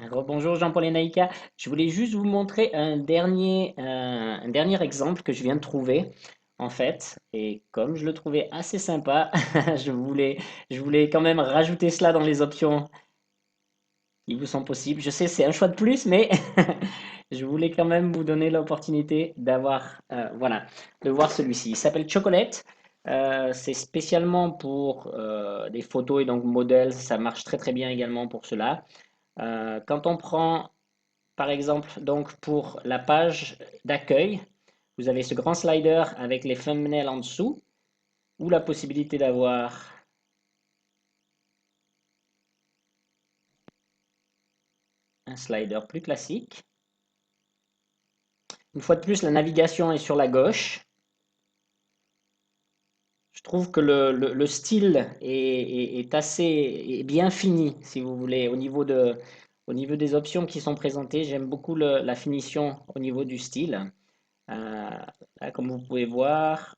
Rebonjour Jean-Paul et Naïka. Je voulais juste vous montrer un dernier exemple que je viens de trouver, en fait. Et comme je le trouvais assez sympa, je voulais, je voulais quand même rajouter cela dans les options qui vous sont possibles. Je sais, c'est un choix de plus, mais je voulais quand même vous donner l'opportunité d'avoir, voilà, de voir celui-ci. Il s'appelle Chocolate. C'est spécialement pour des photos et donc modèles. Ça marche très très bien également pour cela. Quand on prend par exemple, donc pour la page d'accueil, vous avez ce grand slider avec les thumbnails en dessous, ou la possibilité d'avoir un slider plus classique. Une fois de plus, la navigation est sur la gauche. Je trouve que le style est assez bien fini, si vous voulez, au niveau des options qui sont présentées. J'aime beaucoup la finition au niveau du style. Euh, Là, comme vous pouvez voir,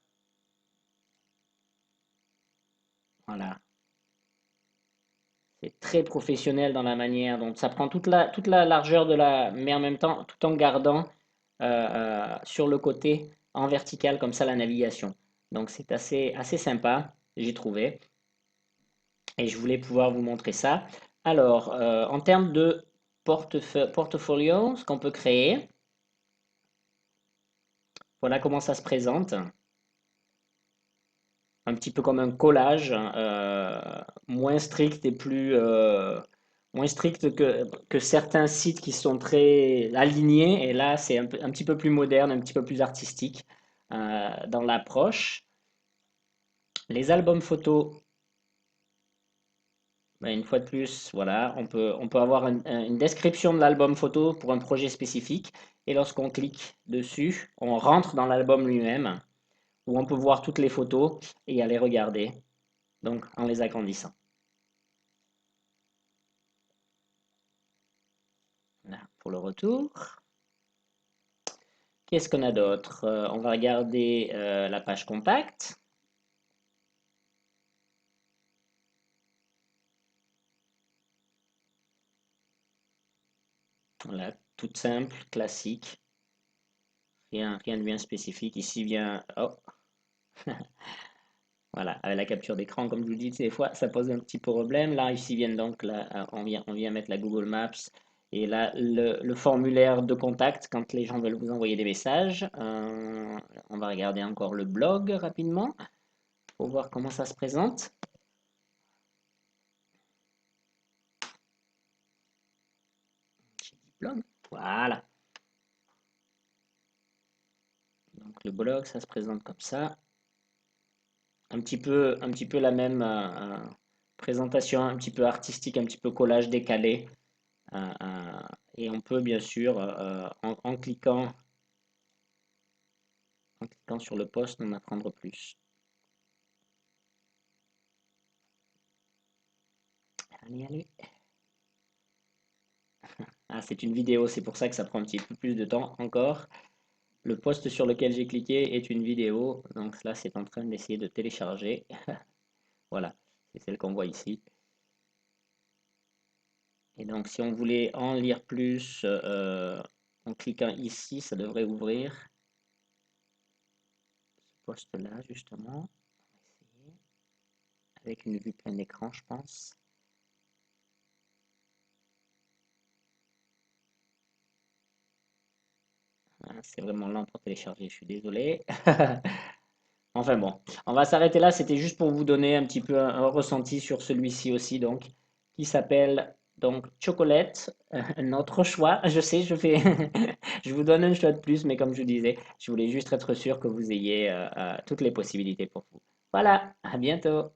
voilà, c'est très professionnel dans la manière dont ça prend toute la largeur de la, mais en même temps, tout en gardant sur le côté en vertical comme ça la navigation. Donc c'est assez sympa, j'ai trouvé, et je voulais pouvoir vous montrer ça. Alors, en termes de portfolio, ce qu'on peut créer, voilà comment ça se présente. Un petit peu comme un collage, moins strict et moins strict que certains sites qui sont très alignés. Et là, c'est un petit peu plus moderne, un petit peu plus artistique dans l'approche. Les albums photos, ben, une fois de plus, voilà, on peut avoir une description de l'album photo pour un projet spécifique. Et lorsqu'on clique dessus, on rentre dans l'album lui-même, où on peut voir toutes les photos et aller regarder, donc en les agrandissant. Voilà, pour le retour. Qu'est-ce qu'on a d'autre? On va regarder la page contact. Voilà, toute simple, classique. Rien de bien spécifique. Ici vient, oh, voilà, avec la capture d'écran, comme je vous dis, des fois, ça pose un petit problème. Là, ici vient donc, là, on vient mettre la Google Maps. Et là, le formulaire de contact, quand les gens veulent vous envoyer des messages. On va regarder encore le blog rapidement pour voir comment ça se présente. Blog, voilà. Donc le blog, ça se présente comme ça. Un petit peu la même présentation, un petit peu artistique, un petit peu collage décalé. Et on peut bien sûr, en cliquant sur le post, en apprendre plus. Allez, allez. Ah, c'est une vidéo, c'est pour ça que ça prend un petit peu plus de temps encore. Le post sur lequel j'ai cliqué est une vidéo, donc là c'est en train d'essayer de télécharger. Voilà, c'est celle qu'on voit ici. Et donc si on voulait en lire plus en cliquant ici, ça devrait ouvrir ce post-là justement. On va essayer. Avec une vue plein écran, je pense. Ah, c'est vraiment lent pour télécharger, je suis désolé. Enfin bon, on va s'arrêter là. C'était juste pour vous donner un petit peu un ressenti sur celui-ci aussi, donc, qui s'appelle donc Chocolate. Un autre choix. Je sais, je vous donne un choix de plus, mais comme je vous disais, je voulais juste être sûr que vous ayez toutes les possibilités pour vous. Voilà, à bientôt.